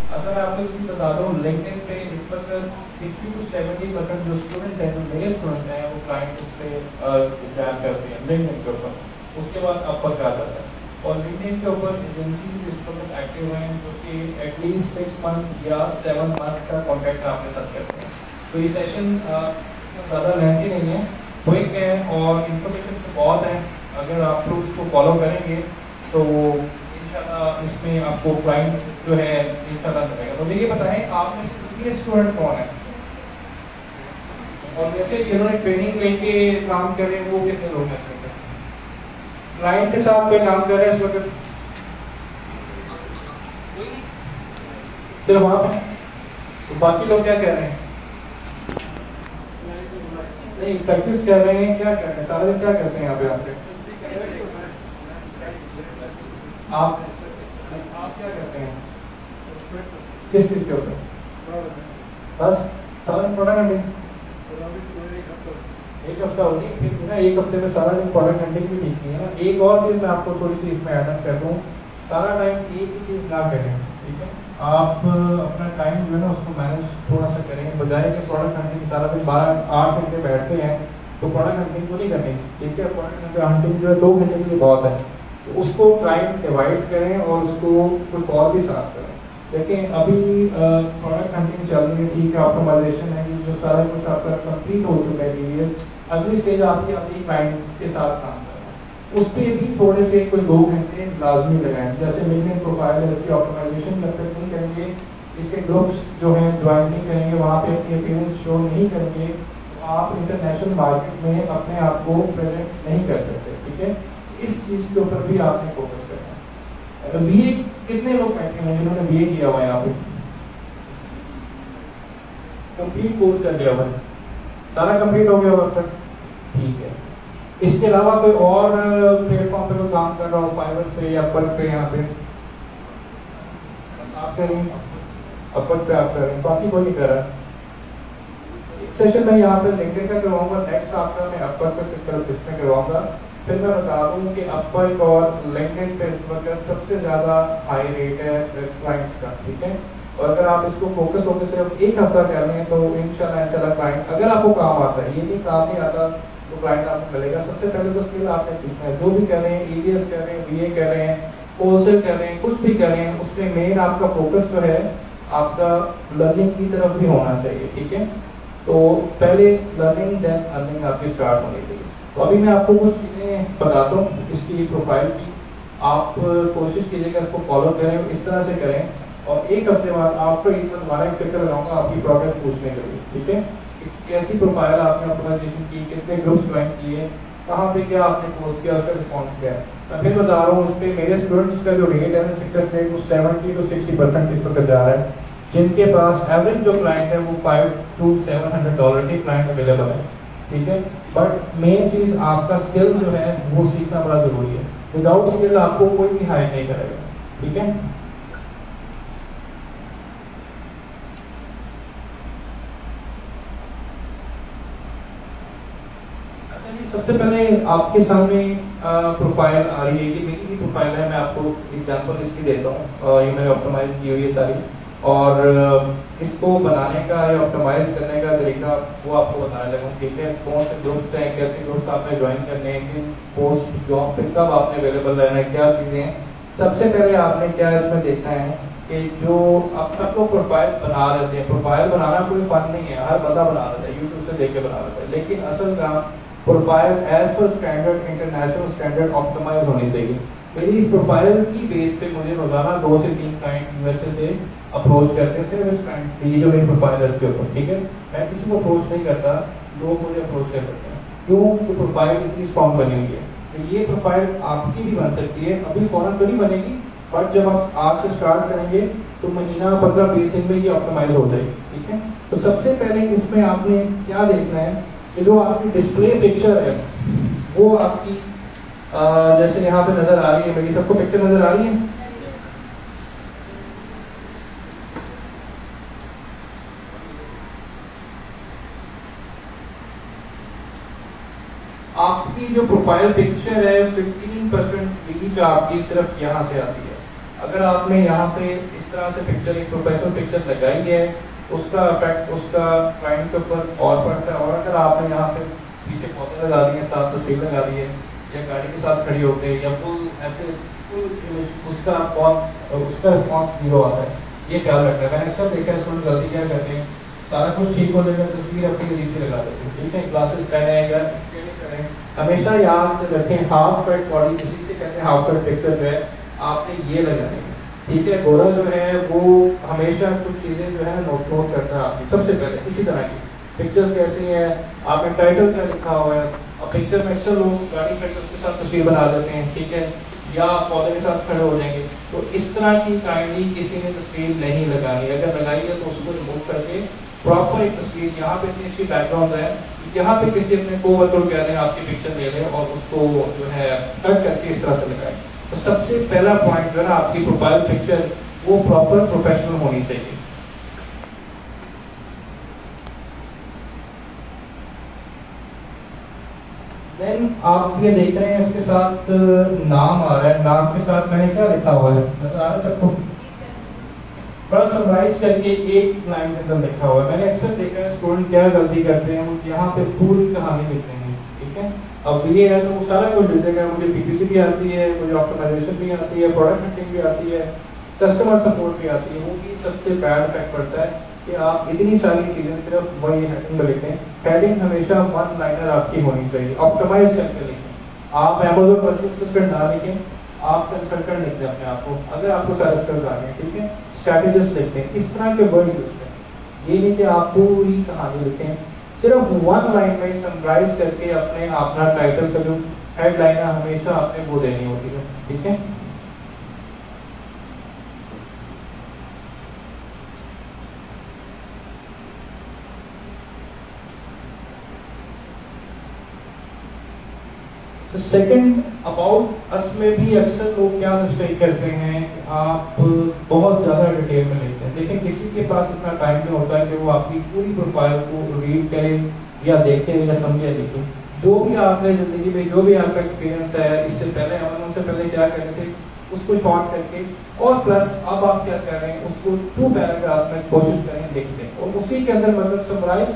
अगर मैं आपको चीज़ बताता हूँ, लिंक्डइन पे इस वक्त 60 to 70% जो स्टूडेंट हैं, जो मेरे स्टूडेंट हैं, वो क्लाइंट उस पर जॉब करते हैं लिंक्डइन के ऊपर। उसके बाद अपर का आता है, और लिंक्डइन के ऊपर एजेंसी इस वक्त एक्टिव हैं जो कि एटलीस्ट 6 मंथ या 7 मंथ का कॉन्टैक्ट आपके साथ करते हैं। तो ये सेशन ज़्यादा लेंथी नहीं है, क्विक है और इन्फॉर्मेशन तो बहुत है। अगर आप लोग इसको फॉलो करेंगे तो इंशाल्लाह इसमें आपको क्लाइंट जो है इंशाल्लाह करेगा। तो मुझे ये बताएं, आप में से ये स्टूडेंट कौन है, और जैसे जिन्होंने ट्रेनिंग लेके काम कर रहे हैं वो कितने लोग हैं? क्लाइंट के साथ कोई काम कर रहे हैं इस वक्त? सिर्फ आप हैं? तो बाकी लोग क्या कर रहे हैं? नहीं, प्रैक्टिस कर रहे हैं, क्या कर रहे हैं, सारा दिन क्या करते हैं यहाँ पे आपके? आप क्या करते हैं, किस चीज के ऊपर? बस सारा दिन प्रोडक्ट हंटिंग? एक हफ्ता हो गई फिर ना, एक हफ्ते में सारा दिन प्रोडक्ट हंटिंग भी ठीक नहीं है ना। एक और चीज मैं आपको थोड़ी सी इसमें ऐड कर दूँ, सारा टाइम एक ही चीज ना करें, ठीक है? आप अपना टाइम जो है ना उसको मैनेज थोड़ा सा करें, बजाय कि प्रोडक्ट हंटिंग सारा दिन 12-8 घंटे बैठते हैं तो प्रोडक्ट हंटिंग को नहीं करनी, ठीक है? प्रोडक्ट हंटिंग जो है 2 घंटे के लिए बहुत है, तो उसको टाइम डिवाइड करें और उसको कुछ और भी साथ करें। लेकिन अभी प्रोडक्ट हंटिंग चल रही है, ठीक है, ऑप्टिमाइजेशन है, जो सारा कुछ आपका कंप्लीट हो चुका है टीवीएस। अगली स्टेज आपकी अपनी क्लाइंट के साथ काम करना है, उस पर भी थोड़े से कोई 2 घंटे लाजमी लगाएं। जैसे लिंक्डइन प्रोफाइल है, इसकी ऑप्टिमाइजेशन जब तक नहीं करेंगे, इसके ग्रुप्स जो हैं ज्वाइन नहीं करेंगे, वहाँ पे अपनी अपीयरेंस शो नहीं करेंगे, तो आप इंटरनेशनल मार्केट में अपने आप को प्रेजेंट नहीं कर सकते, ठीक है? इस चीज़ के ऊपर भी आपने फोकस करना है। बीए कितने लोग बैठे हैं जिन्होंने बीए किया हुआ है यहाँ पे? कंप्लीट कोर्स कर लिया हुआ है, सारा कंप्लीट हो गया हुआ तक, ठीक है? इसके अलावा कोई और प्लेटफॉर्म पे कोई काम कर रहा हो, फाइवर पे या अपवर पे? यहाँ पे आप करें, अपवर पे आप करें, बाकी कोई नहीं कर रहा। एक सेशन मैं यहाँ पे लिंक्डइन का करवाऊंगा, नेक्स्ट आपका मैं अपवर पे इसमें करवाऊंगा। फिर मैं बता दूं कि अपवर और लिंक्डइन पे इस वक्त सबसे ज्यादा हाई रेट है क्लाइंट्स का, ठीक है? और अगर आप इसको फोकस होकर सिर्फ एक हफ्ता कर लें तो इंशाल्लाह क्लाइंट, अगर आपको काम आता है, ये नहीं काम नहीं आता तो क्लाइंट आपको मिलेगा। सबसे पहले तो स्किल आपने सीखना है, जो भी कर रहे हैं, ईवीएस कर रहे हैं, बीए कर रहे हैं, होलसेल कर रहे हैं, कुछ भी कर रहे हैं, उसमें मेन आपका फोकस जो है आपका लर्निंग की तरफ भी होना चाहिए, ठीक है? तो पहले लर्निंग देन अर्निंग आपकी स्टार्ट होनी चाहिए। तो अभी मैं आपको कुछ चीज़ें बताता हूँ इसकी प्रोफाइल की, आप कोशिश कीजिएगा इसको फॉलो करें, इस तरह से करें, और एक हफ्ते बाद आपको एक बार दोबारा एक चक्कर लगाऊंगा आपकी प्रोग्रेस पूछने के लिए, ठीक है? कैसी प्रोफाइल आपने ऑप्टिमाइजेशन की, कितने ग्रुप्स ज्वाइन किए, कहाँ पे क्या आपने पोस्ट किया, उसका रिस्पॉन्स क्या है। मैं फिर बता रहा हूँ, उस पर मेरे स्टूडेंट्स का जो रेट है सक्सेस रेट वो 70 to 60% इस वक्त जा रहा है, जिनके पास एवरेज जो क्लाइंट है वो $500 to $700 के क्लाइंट अवेलेबल है, ठीक है? बट मेन चीज़ आपका स्किल जो है वो सीखना बड़ा ज़रूरी है। विदाउट स्किल आपको कोई भी हायर नहीं करेगा, ठीक है? सबसे पहले आपके सामने प्रोफाइल आ रही है, कि मेरी प्रोफाइल है, मैं आपको एग्जांपल इसकी देता हूँ। ये मैंने ऑप्टिमाइज की हुई है सारी, और इसको बनाने का या ऑप्टिमाइज करने का तरीका वो आपको बताने लगा, ठीक है? कौन से ग्रुप्स हैं, कैसे ग्रुप्स आपने ज्वाइन करने हैं, किन पोस्ट जॉब पे कब आपने अवेलेबल रहना है, क्या चीज़ें हैं। सबसे पहले आपने क्या इसमें देखना है कि जो आप सब लोग प्रोफाइल बना लेते हैं, प्रोफाइल बनाना कोई फन नहीं है, हर बंदा बना लेता है, यूट्यूब से देख के बना लेता है, लेकिन असल काम profile as per standard, international standard optimise होनी चाहिए। मेरी इस प्रोफाइल की बेस पे मुझे रोजाना 2 से 3 क्लाइंट यूएसए से अप्रोच करते हैं, सिर्फ इस क्लाइंट, ये जो मेरी प्रोफाइल है इसके ऊपर, ठीक है? मैं किसी को अप्रोच नहीं करता, लोग मुझे अप्रोच कर सकते हैं, क्यों? कि प्रोफाइल इतनी स्ट्रॉन्ग बनी हुई है। तो ये प्रोफाइल आपकी भी बन सकती है, अभी फौरन तो नहीं बनेगी, बट जब आप आज से स्टार्ट करेंगे तो महीना 15-20 दिन में ये ऑप्टिमाइज हो जाएगी, ठीक है? तो सबसे पहले इसमें आपने क्या देखना है कि जो आपकी डिस्प्ले पिक्चर है वो आपकी जैसे यहाँ पे नजर आ रही है, मेरी सबको पिक्चर नजर आ रही है? आपकी जो प्रोफाइल पिक्चर है 15% रीच आपकी सिर्फ यहाँ से आती है। अगर आपने यहाँ पे इस जिस तरह से पिक्चर एक प्रोफेशनल पिक्चर लगाई है उसका इफेक्ट उसका क्लाइंट के ऊपर और पड़ता है। और अगर आपने यहाँ पे पीछे पौधे लगा दिए, साथ तस्वीर लगा दी है या गाड़ी के साथ खड़ी होते हैं या फुल ऐसे उसका रिस्पॉन्स जीरो आता है। ये ख्याल रखना है। मैंने अक्सर देखा है स्टूडेंट गलती क्या करते हैं, सारा कुछ ठीक हो जाएगा, तस्वीर अपनी रीच से लगा देते हैं। ठीक है, क्लासेस पहने या करें, हमेशा याद रखें हाफ कट बॉडी किसी से कहते हैं, हाफ कट पिक्चर जो है आपने ये लगानी है। ठीक है, गोरा जो है वो हमेशा कुछ चीजें जो है नोट करता है आपकी। सबसे पहले इसी तरह की पिक्चर्स कैसी हैं, आपने टाइटल क्या लिखा हुआ है, और पिक्चर में अक्सर लोग गाड़ी खड़ी उसके साथ तस्वीर बना देते हैं। ठीक है, या पौधे के साथ खड़े हो जाएंगे। तो इस तरह की काइंडली किसी ने तस्वीर नहीं लगानी। अगर लगाई है तो उसको रिमूव करके प्रॉपर एक तस्वीर, यहाँ पे इतनी अच्छी बैकग्राउंड है, यहाँ पे किसी अपने कोवर्कर कह रहे हैं आपकी पिक्चर ले लें और उसको जो है कट करके इस तरह से लगाएं। तो सबसे पहला पॉइंट जो है ना, आपकी प्रोफाइल पिक्चर वो प्रॉपर प्रोफेशनल होनी चाहिए। देन आप ये देख रहे हैं इसके साथ नाम आ रहा है, नाम के साथ मैंने क्या लिखा हुआ है नजर आ रहा है सबको? बड़ा समराइज करके एक लाइन के अंदर लिखा हुआ है। मैंने अक्सर देखा है स्टूडेंट क्या गलती करते हैं, वो यहाँ पे पूरी कहानी लिखते हैं। ठीक है, अब ये है तो वो सारा कुछ लिख देगा, मुझे पीपीसी भी आती है, मुझे ऑप्टिमाइजेशन भी आती है, प्रोडक्ट हंटिंग भी आती है, कस्टमर सपोर्ट भी आती है। वो भी सबसे बैड इफेक्ट पड़ता है कि आप इतनी सारी चीजें सिर्फ वही हेडिंग में लिखें। हेडिंग हमेशा वन लाइनर आपकी होनी चाहिए, ऑप्टिमाइज करके लिखें। आप Amazon वर्चुअल असिस्टेंट ना लिखें, आप कंसल्टेंट लिख दें अपने आप को, अगर आपको सारे स्किल्स आ गए। ठीक है, स्ट्रैटेजिस्ट लिखते हैं, इस तरह के वर्ड यूज करें। ये नहीं कि आप पूरी कहानी लिखें, सिर्फ वन लाइन में समराइज करके अपने अपना टाइटल का जो हेडलाइन है हमेशा आपने वो देनी होती है। ठीक है, सेकंड अबाउट अस में भी अक्सर लोग क्या मिस्टेक करते हैं कि आप बहुत ज्यादा डिटेल में लिखते हैं। देखिए, किसी के पास इतना टाइम नहीं होता है कि वो आपकी पूरी प्रोफाइल को रीड करे या देखे या समझे लिखे। जो भी आपने जिंदगी में जो भी आपका एक्सपीरियंस है, इससे पहले हम उससे पहले क्या कर रहे थे उसको शॉर्ट करके, और प्लस अब आप क्या कर रहे हैं उसको 2 पैराग्राफ में कोशिश करें लिख दें, और उसी के अंदर मतलब समराइज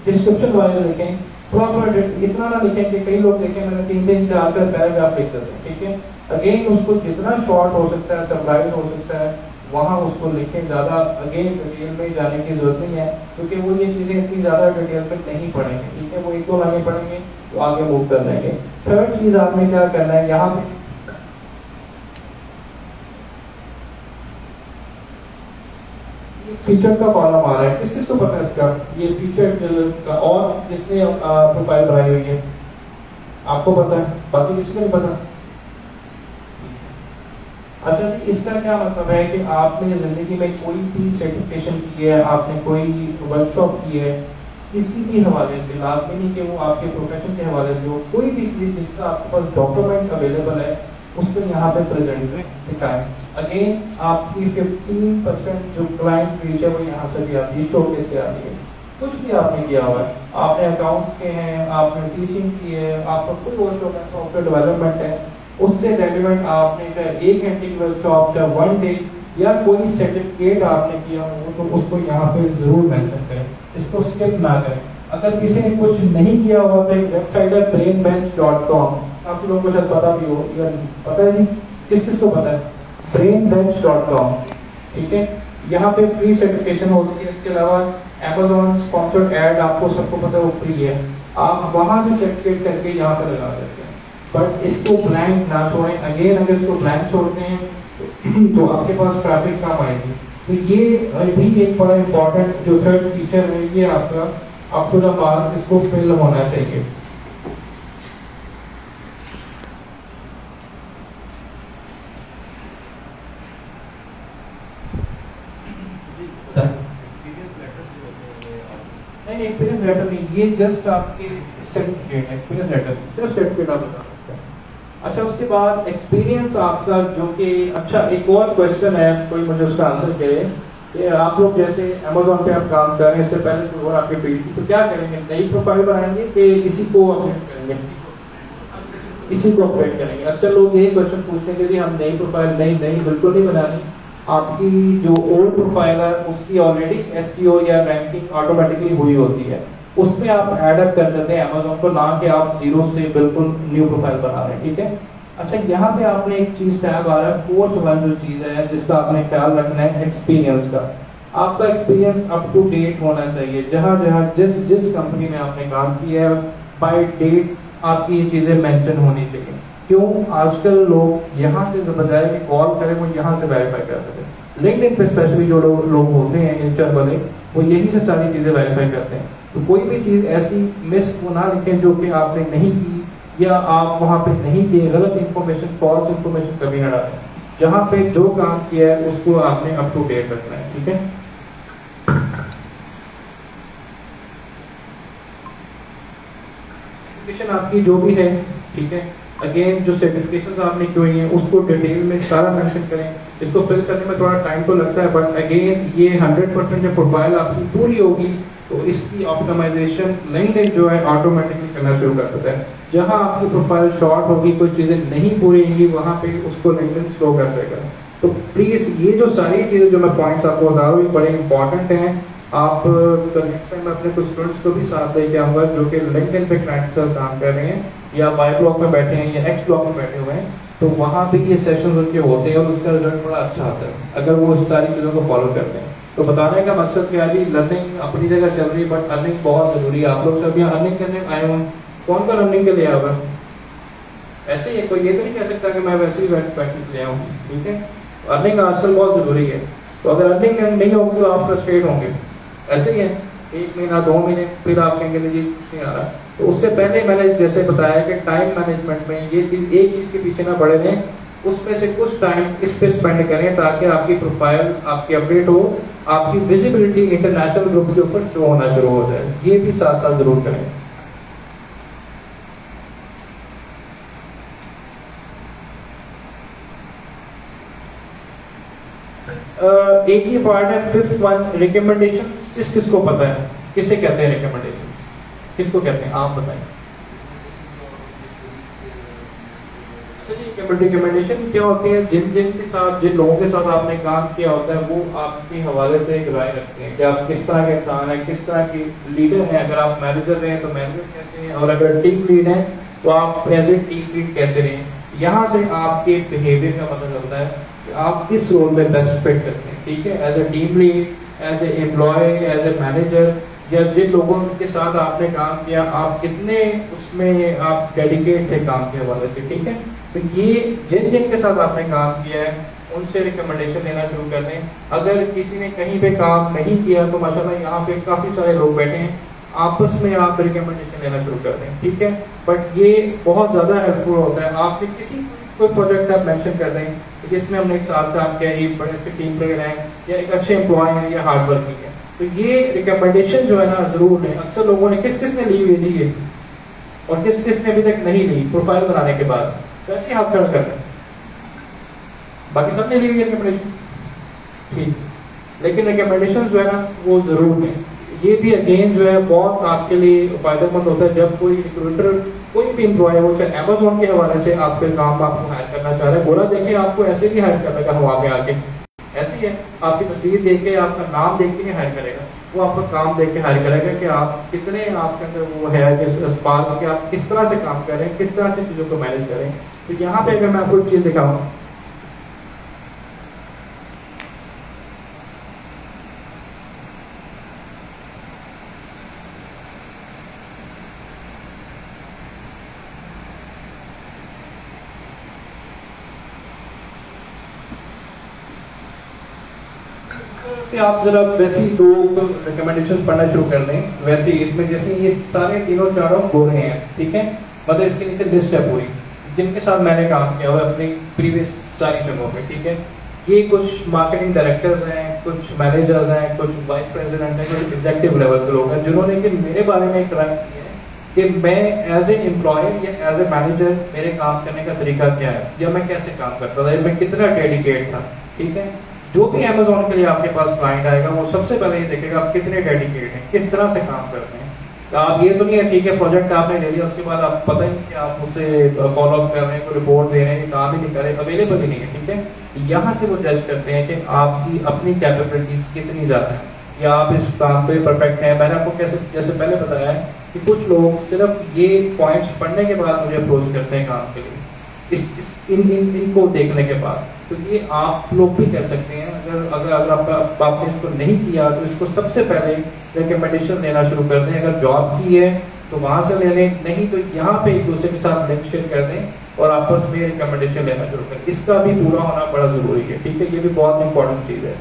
डिस्क्रिप्शन वाइज लिखें। प्रॉपर इतना ना लिखें कि कई लोग देखें मैंने 3 4 पैराग्राफ लिख देते हैं। ठीक है, अगेन उसको जितना शॉर्ट हो सकता है, समराइज हो सकता है, वहां उसको लिखें। ज्यादा अगेन डिटेल में जाने की जरूरत नहीं है, क्योंकि वो ये चीजें इतनी ज्यादा डिटेल में नहीं पढ़ेंगे। ठीक है, वो 1-2 लाइनें पढ़ेंगे तो आगे मूव कर लेंगे। थर्ड चीज आपने क्या करना है, यहाँ पे फीचर का कॉलम आ रहा है, किस किस को पता है इसका, ये फीचर का, और जिसने प्रोफाइल बनाई हुई है आपको पता है, बाकी किसी को नहीं पता। अच्छा जी, इसका क्या मतलब है कि आपने जिंदगी में कोई भी सर्टिफिकेशन की है, आपने कोई वर्कशॉप की है, किसी भी हवाले से, लाजमी नहीं कि वो आपके प्रोफेशन के हवाले से हो, कोई भी चीज जिसका आपके पास डॉक्यूमेंट अवेलेबल है उसको यहाँ पे प्रेजेंट दिखाएं। अगेन आपकी 15% जो क्लाइंट रीच है वो यहाँ से भी आती है, शोकेस से आती है। कुछ भी आपने किया हुआ है, आपने अकाउंट्स के हैं, आपने टीचिंग की है, आपका कोई और शौक है, सॉफ्टवेयर डेवलपमेंट है, उससे रेलिवेंट आपने चाहे 1 घंटे की वर्कशॉप, चाहे 1 डे या कोई सर्टिफिकेट आपने किया हो तो उसको यहाँ पे जरूर मेंशन करें, इसको स्किप ना करें। अगर किसी ने कुछ नहीं किया हुआ तो एक वेबसाइट है brainbench.com, काफी लोगों को शायद पता भी हो या पता है जी, किस किस को पता है brainbench.com। ठीक है, यहाँ पे फ्री सर्टिफिकेशन होती है। इसके अलावा Amazon स्पॉन्सर्ड ऐड आपको सबको पता है वो फ्री है, आप वहां से सर्टिफिकेट करके यहाँ पे लगा सकते हैं। बट इसको ब्लैंक ना छोड़ें। अगेन अगर इसको ब्लैंक छोड़ते हैं तो आपके पास ट्रैफिक कम आएगी। तो ये भी एक बड़ा इंपॉर्टेंट जो थर्ड फीचर है, ये आपका अप टू द मार्क इसको फिल होना चाहिए। नहीं, एक्सपीरियंस लेटर नहीं, ये जस्ट आपके सर्टिफिकेट, एक्सपीरियंस लेटर सिर्फ सर्टिफिकेट आप बता सकते हैं। अच्छा, उसके बाद एक्सपीरियंस आपका जो कि, अच्छा एक और क्वेश्चन है, कोई मुझे उसका आंसर करे कि आप लोग जैसे Amazon पे आप काम कर रहे हैं, इससे पहले कोई और आपकी फील्ड थी, तो क्या करेंगे, नई प्रोफाइल बनाएंगे कि इसी को अपडेट करेंगे? इसी को अपडेट करेंगे। अक्सर लोग यही क्वेश्चन पूछते हैं कि हम नई प्रोफाइल नहीं बिल्कुल नहीं बनानी, आपकी जो ओल्ड प्रोफाइल है उसकी ऑलरेडी एसईओ या रैंकिंग ऑटोमेटिकली हुई होती है, उसमें आप एडअप कर देते हैं अमेज़न को, ना कि आप जीरो से बिल्कुल न्यू प्रोफाइल बना रहे हैं, ठीक है। अच्छा, यहाँ पे आपने एक चीज टैब आ रहा है, फोर्थ वन जो चीज है जिसका आपने ख्याल रखना है, एक्सपीरियंस का। आपका एक्सपीरियंस अप टू डेट होना चाहिए। जहां जहां जिस जिस कंपनी में आपने काम किया है, बाय डेट आपकी ये चीजें मेंशन होनी चाहिए। क्यों? आजकल लोग यहाँ से बजाय कि कॉल करें, वो यहाँ से वेरीफाई करते हैं। लिंक्डइन पे स्पेशली जो लोग होते हैं एचआर वाले, वो यही से सारी चीजें वेरीफाई करते हैं। तो कोई भी चीज ऐसी मिस वो ना लिखें जो कि आपने नहीं की या आप वहां पे नहीं किए, गलत इंफॉर्मेशन, फॉल्स इंफॉर्मेशन कभी ना डालें। जहां पे जो काम किया है उसको आपने अप टू डेट रखना है, ठीक है। आपकी जो भी है, ठीक है, अगेन जो सर्टिफिकेशंस आपने की हुई हैं उसको डिटेल में सारा मेंशन करें। इसको फिल करने में थोड़ा टाइम तो लगता है, बट अगेन ये 100% जब प्रोफाइल आपकी पूरी होगी तो इसकी ऑप्टिमाइजेशन लिंक्डइन जो है ऑटोमेटिकली करना शुरू कर देता है। जहां आपकी प्रोफाइल शॉर्ट होगी, कोई चीजें नहीं पूरी होंगी, वहां पे उसको लिंक्डइन स्लो कर देगा। तो प्लीज ये जो सारी चीजें जो मैं पॉइंट्स आपको बता रहा हूँ, ये बड़े इंपॉर्टेंट हैं। आप नेक्स्ट टाइम अपने कुछ स्टूडेंट्स को भी साथ लेके आऊंगा जो कि लिंक्डइन पे क्लाइंट से काम कर रहे हैं, या वाई ब्लॉक में बैठे हैं या एक्स ब्लॉक में बैठे हुए हैं, तो वहां पे ये सेशन उनके होते हैं और उसका रिजल्ट बड़ा अच्छा आता है अगर वो इस सारी चीजों को फॉलो करते हैं। तो बताने का मकसद क्या है, लर्निंग अपनी जगह चल रही है, बट अर्निंग बहुत जरूरी है। आप लोग सब यहाँ अर्निंग करने आए हुए, कौन कौन अर्निंग के लिए आया हुआ? ऐसे ही है, कोई ये तो नहीं कह सकता कि मैं वैसे ही प्रैक्टिस ले आऊँ, ठीक है। अर्निंग आजकल बहुत जरूरी है, तो अगर अर्निंग नहीं होगी तो आप फ्रस्ट्रेट होंगे। ऐसे ही है, 1 महीना 2 महीने फिर आप कहेंगे जी कुछ नहीं आ रहा। तो उससे पहले मैंने जैसे बताया कि टाइम मैनेजमेंट में ये चीज, एक चीज के पीछे ना पड़े रहें, उसमें से कुछ टाइम इस पे स्पेंड करें ताकि आपकी प्रोफाइल आपकी अपडेट हो, आपकी विजिबिलिटी इंटरनेशनल ग्रुप के ऊपर शो होना शुरू हो जाए। ये भी साथ साथ जरूर करें। एक ही पार्ट है, 5th वन, रिकमेंडेशन। किसको पता है किसे कहते हैं रिकमेंडेशन? किसको कहते हैं आप बताएं। रिकमेंडेशन क्या होती है? जिन के साथ, जिन लोगों के साथ आपने काम किया होता है, वो आपके हवाले से एक राय रखते हैं कि आप किस तरह के इंसान है, किस तरह के लीडर हैं। अगर आप मैनेजर हैं तो मैनेजर कैसे हैं, और अगर टीम लीड हैं तो आप एज ए टीम लीड कैसे रहें। यहाँ से आपके बिहेवियर का पता चलता है कि आप किस रोल में बेस्ट फिट करते हैं, ठीक है। As a team lead, as a employee, as a manager, या जिन लोगों के साथ आपने काम किया, आप कितने उसमें आप डेडिकेट थे काम के हवाले से, ठीक है। तो ये जिन के साथ आपने काम किया है उनसे रिकमेंडेशन लेना शुरू कर दें। अगर किसी ने कहीं पे काम नहीं किया तो माशाल्लाह यहाँ पे काफी सारे लोग बैठे हैं, आपस में आप रिकमेंडेशन लेना शुरू कर दें, ठीक है। बट ये बहुत ज्यादा हेल्पफुल होता है। आपने किसी कोई प्रोजेक्ट आप मेंशन कर दें जिसमें हमने एक साथ काम किया, एक बड़े अच्छे टीम प्लेयर हैं या एक अच्छे एम्प्लॉय हैं या हार्ड वर्किंग है, तो ये रिकमेंडेशन जो है ना जरूर है। अक्सर लोगों ने किस ने ली हुई है जी ये, और किस ने अभी तक नहीं ली प्रोफाइल बनाने के बाद, वैसे ही हाथ खड़ा करना, बाकी सबने ली हुई है रिकमेंडेशन, ठीक। लेकिन रिकमेंडेशन जो है ना वो जरूर है। ये भी अगेन जो है बहुत आपके लिए फायदेमंद होता है जब कोई रिक्रूटर, कोई भी एम्प्लॉय हो, चाहे अमेज़न के हवाले से आपके काम आपको हायर करना चाह रहे हैं, बोला देखिए आपको ऐसे भी हायर करने का हम आगे आके, ऐसे ही है, आपकी तस्वीर देख के, आपका नाम देख के नहीं हायर करेगा, वो आपका काम देख के हायर करेगा कि आप कितने आपके अंदर वो है कि स्पार्क, कि आप किस तरह से काम कर रहे हैं, किस तरह से चीजों को मैनेज करें। तो यहाँ पे अगर मैं आपको एक चीज दिखाऊं, से आप जरा वैसे ही 2 रिकमेंडेशंस पढ़ना शुरू कर दें। वैसे इसमें जैसे ये सारे तीनों चारों गोरे हैं, ठीक है, मतलब इसके नीचे लिस्ट है पूरी जिनके साथ मैंने काम किया हुआ अपनी प्रीवियस सारी जगहों पे, ठीक है। ये कुछ मार्केटिंग डायरेक्टर्स हैं, कुछ मैनेजर्स हैं, कुछ वाइस प्रेसिडेंट हैं, कुछ एग्जीक्यूटिव लेवल के लोग हैं जिन्होंने कि मेरे बारे में एक ट्राई किया है कि मैं एज ए एम्प्लॉय या एज ए मैनेजर मेरे काम करने का तरीका क्या है, या मैं कैसे काम करता था, मैं कितना डेडिकेट था, ठीक है। जो भी अमेज़न के लिए आपके पास क्लाइंट आएगा वो सबसे पहले ये देखेगा आप कितने डेडिकेट हैं, किस तरह से काम करते हैं। आप ये तो नहीं है ठीक है प्रोजेक्ट आपने ले लिया उसके बाद आप पता ही नहीं कि आप उससे फॉलो अप कर रहे हैं, कोई रिपोर्ट दे रहे हैं, काम ही नहीं कर रहे, अवेलेबल ही नहीं है, ठीक है। यहाँ से वो जज करते हैं कि आपकी अपनी कैपेबिलिटीज कितनी ज़्यादा है या आप इस काम पे परफेक्ट हैं। मैंने आपको कैसे जैसे पहले बताया है कि कुछ लोग सिर्फ ये पॉइंट्स पढ़ने के बाद मुझे अप्रोच करते हैं काम के लिए, इनको देखने के बाद। तो ये आप लोग भी कर सकते हैं। अगर आपने इसको नहीं किया तो इसको सबसे पहले रिकमेंडेशन देना शुरू कर दें। अगर जॉब की है तो वहां से ले लें, नहीं तो यहाँ पे एक दूसरे के साथ लिंक शेयर कर दें और आपस में रिकमेंडेशन लेना शुरू करें। इसका भी पूरा होना बड़ा जरूरी है, ठीक है, ये भी बहुत इंपॉर्टेंट चीज है।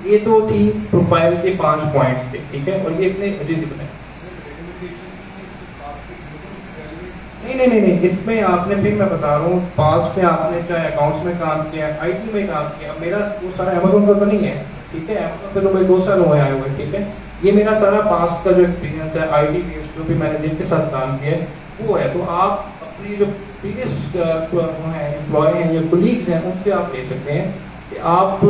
ये तो थी प्रोफाइल के 5 पॉइंट्स थे, ठीक है। और ये इतने नहीं, इसमें आपने फिर मैं बता रहा हूँ पास्ट में आपने चाहे अकाउंट्स में काम किया, आईटी में काम किया। मेरा वो सारा अमेजोन का तो नहीं है, ठीक है, अमेजोन पे तो मेरे 2 साल हुए आए हुए, ठीक है। ये मेरा सारा पास्ट का जो एक्सपीरियंस है आईटी बेस्ड जो भी मैंने जिनके साथ काम किया है वो है। तो आप अपने जो प्रीवियस एम्प्लॉय हैं या कोलीग्स हैं उनसे आप ले सकते हैं कि आप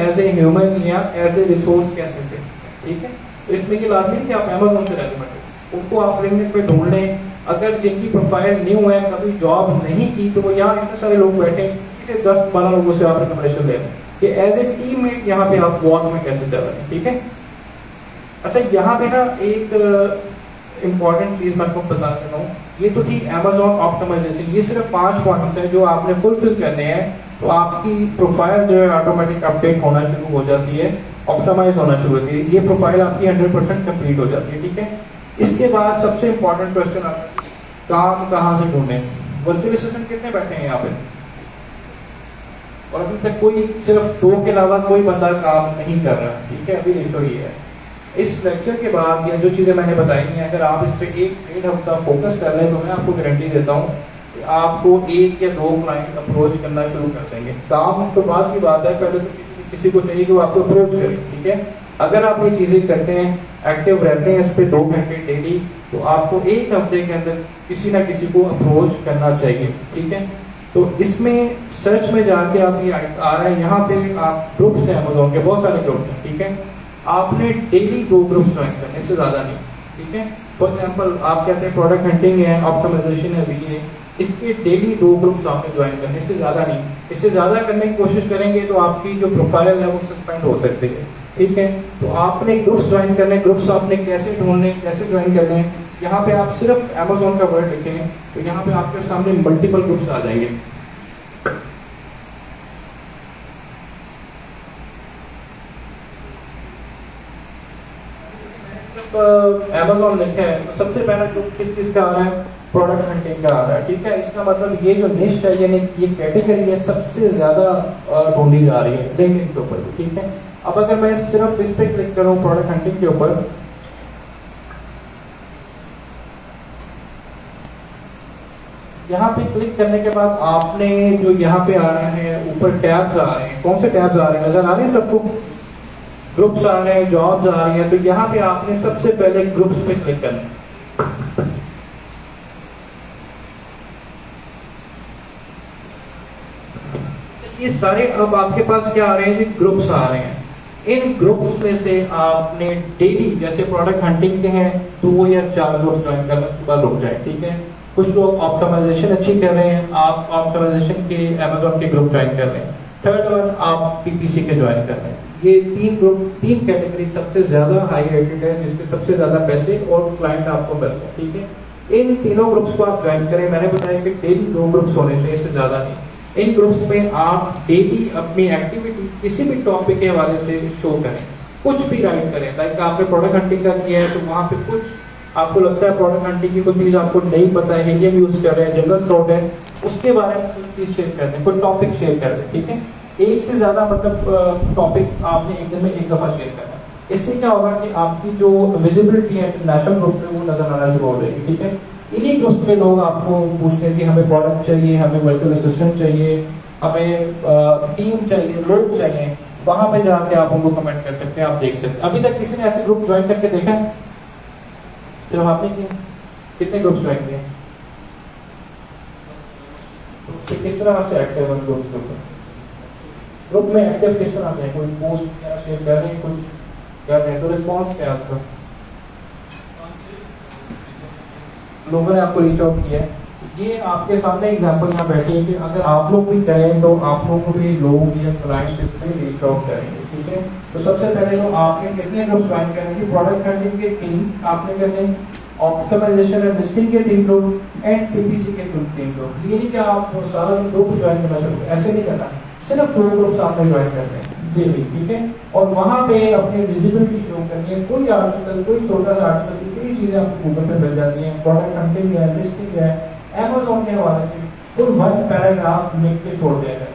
एज ए ह्यूमन या एज ए रिसोर्स कैसे थे, ठीक है। तो इसमें ये लाजमी नहीं कि आप अमेजोन से रेलिवेंट हो, उनको आप लिंक्डइन पे ढूंढ लें। अगर जिनकी प्रोफाइल न्यू है, कभी जॉब नहीं की, तो वो यहाँ इतने सारे लोग बैठे, किसी से 10-12 लोगों से आप रिकमेंडेशन ले लें कि एज ए टीममेट यहाँ पे आप वर्क में कैसे चल रहे हैं, ठीक है। अच्छा, यहाँ पे ना एक इम्पॉर्टेंट चीज मैं आपको बता देता हूँ। ये तो थी अमेजोन ऑप्टिमाइजेशन, ये सिर्फ 5 पॉइंट्स हैं जो आपने फुलफिल करने हैं तो आपकी प्रोफाइल जो है ऑटोमेटिक अपडेट होना शुरू हो जाती है, ऑप्टिमाइज होना शुरू होती है। ये प्रोफाइल आपकी 100% कंप्लीट हो जाती है, ठीक है। इसके बाद सबसे इंपॉर्टेंट क्वेश्चन आता है काम कहाँ से ढूंढे। वर्चुअल असिस्टेंट कितने बैठे हैं यहाँ पे और अभी तक कोई सिर्फ 2 के अलावा कोई बंदा काम नहीं कर रहा, ठीक है। अभी रेशो ये है। इस लेक्चर के बाद या जो चीजें मैंने बताई हैं अगर आप इस पे 1-1.5 हफ्ता फोकस कर लें तो मैं आपको गारंटी देता हूँ कि आपको 1 या 2 क्लाइंट अप्रोच करना शुरू कर देंगे। काम तो बाद की बात है, पहले तो किसी को चाहिए कि वो आपको अप्रोच करे, ठीक है। अगर आप ये चीजें करते हैं, एक्टिव रहते हैं इस पे 2 घंटे डेली, तो आपको 1 हफ्ते के अंदर किसी ना किसी को अप्रोच करना चाहिए, ठीक है। तो इसमें सर्च में जाके आप ये आ रहा है, यहाँ पे आप ग्रुप्स हैं अमेजोन के, बहुत सारे ग्रुप्स हैं, ठीक है। आपने डेली 2 ग्रुप्स ज्वाइन करने, इससे ज्यादा नहीं, ठीक है। फॉर एग्जाम्पल आप कहते हैं प्रोडक्ट हंटिंग है, ऑप्टिमाइजेशन है, VA, इसके डेली 2 ग्रुप्स आपने ज्वाइन करने, इससे ज्यादा नहीं। इससे ज्यादा करने की कोशिश करेंगे तो आपकी जो प्रोफाइल है वो सस्पेंड हो सकती है, ठीक है। तो आपने ग्रुप्स ज्वाइन करने, ग्रुप्स आपने कैसे ढूंढने, कैसे ज्वाइन करने हैं, यहाँ पे आप सिर्फ अमेजोन का वर्ड लिखें तो यहाँ पे आपके सामने मल्टीपल ग्रुप्स आ जाएंगे। अमेजोन लिखा है तो सबसे पहला ग्रुप किस चीज का आ रहा है, प्रोडक्ट हंटिंग का आ रहा है, ठीक है। इसका मतलब ये जो निश है यानी ये कैटेगरी है सबसे ज्यादा ढूंढी जा रही है लिंक्डइन के ऊपर, ठीक है। अब अगर मैं सिर्फ इस पे क्लिक करूं प्रोडक्ट हंटिंग के ऊपर, यहाँ पे क्लिक करने के बाद आपने जो यहाँ पे आ रहा है ऊपर टैब्स आ रहे हैं, कौन से टैब्स आ रहे हैं नजर आ रहे हैं सबको, ग्रुप्स आ रहे हैं, जॉब्स आ रही हैं। तो यहाँ पे आपने सबसे पहले ग्रुप्स पे क्लिक करना है। ये सारे अब आपके पास क्या आ रहे हैं, ग्रुप्स आ रहे हैं। इन ग्रुप्स में से आपने डेली जैसे प्रोडक्ट हंटिंग के हैं तो वो या 4 ग्रुप्स ज्वाइन करना, उसके बाद रुक जाए, ठीक है। कुछ लोग ऑप्टिमाइजेशन अच्छी कर रहे हैं, आप ऑप्टिमाइजेशन के अमेजोन के ग्रुप ज्वाइन कर रहे हैं। थर्ड वन आप PPC के ज्वाइन कर रहे हैं। ये 3 ग्रुप, 3 कैटेगरी सबसे ज्यादा हाई रेटेड है, जिसके सबसे ज्यादा पैसे और क्लाइंट आपको मिलते हैं, ठीक है। इन तीनों ग्रुप्स को आप ज्वाइन करें। मैंने बताया कि डेली 2 ग्रुप्स होने चाहिए, इससे ज्यादा नहीं। इन ग्रुप्स में आप डेली अपनी एक्टिविटी किसी भी टॉपिक के हवाले से शो करें, कुछ भी राइट करें। लाइक आपने प्रोडक्ट हंटिंग का किया है तो वहां पे कुछ आपको लगता है प्रोडक्ट हंटिंग की कोई चीज आपको नहीं पता है, हीलियम यूज कर रहे हैं, जनरल स्टॉक है, उसके बारे में कोई चीज शेयर कर दें, कोई टॉपिक शेयर कर दें, ठीक है। एक से ज्यादा मतलब टॉपिक आपने एक दिन में एक दफा शेयर करना है। इससे क्या होगा कि आपकी जो विजिबिलिटी है इंटरनेशनल ग्रुप में वो नजर आना शुरू हो जाएगी, ठीक है। इन्हीं ग्रुप्स में लोग आपको पूछते हैं कि हमें प्रोडक्ट चाहिए, हमें वर्चुअल असिस्टेंट चाहिए, हमें टीम चाहिए, लोग चाहिए। वहां पे जाके आप उनको कमेंट कर सकते हैं, आप देख सकते हैं। अभी तक किसी ने ऐसे ग्रुप ज्वाइन करके देखा है? सिर्फ आपने किए? कितने ग्रुप ज्वाइन किए? तो किस तरह से एक्टिव है ग्रुप्स के ऊपर? ग्रुप में एक्टिव किस तरह से है, कोई पोस्ट क्या शेयर कर रहे हैं, कुछ कर रहे हैं, तो रिस्पॉन्स क्या है उसका? लोगों ने आपको रीच आउट किया है। ये आपके सामने एग्जांपल यहाँ बैठी है कि अगर आप लोग भी करें तो आप लोगों को भी लोग या क्लाइंट इस पर रीच आउट करेंगे, ठीक है। तो सबसे पहले तो आपने कितने ग्रुप ज्वाइन करेंगे, प्रोडक्ट हंटिंग के 3 आपने करने, ऑप्टिमाइजेशन एंड लिस्टिंग के 3 ग्रुप एंड पीपीसी के 3 ग्रुप। ये नहीं कि आप सारा दिन ग्रुप ज्वाइन करना चाहिए, ऐसे नहीं करना, सिर्फ 2 ग्रुप्स आपने ज्वाइन करने हैं, ये भी ठीक है। और वहाँ पे अपनी विजिबिलिटी शो करनी है, कोई आर्टिकल, कोई छोटा सा आर्टिकल, कई चीजें आपको गूगल पे मिल जाती हैं, प्रोडक्ट हंटिंग है, लिस्टिंग है, Amazon के हवाले से कोई 1 पैराग्राफ लिख के छोड़ दिया है,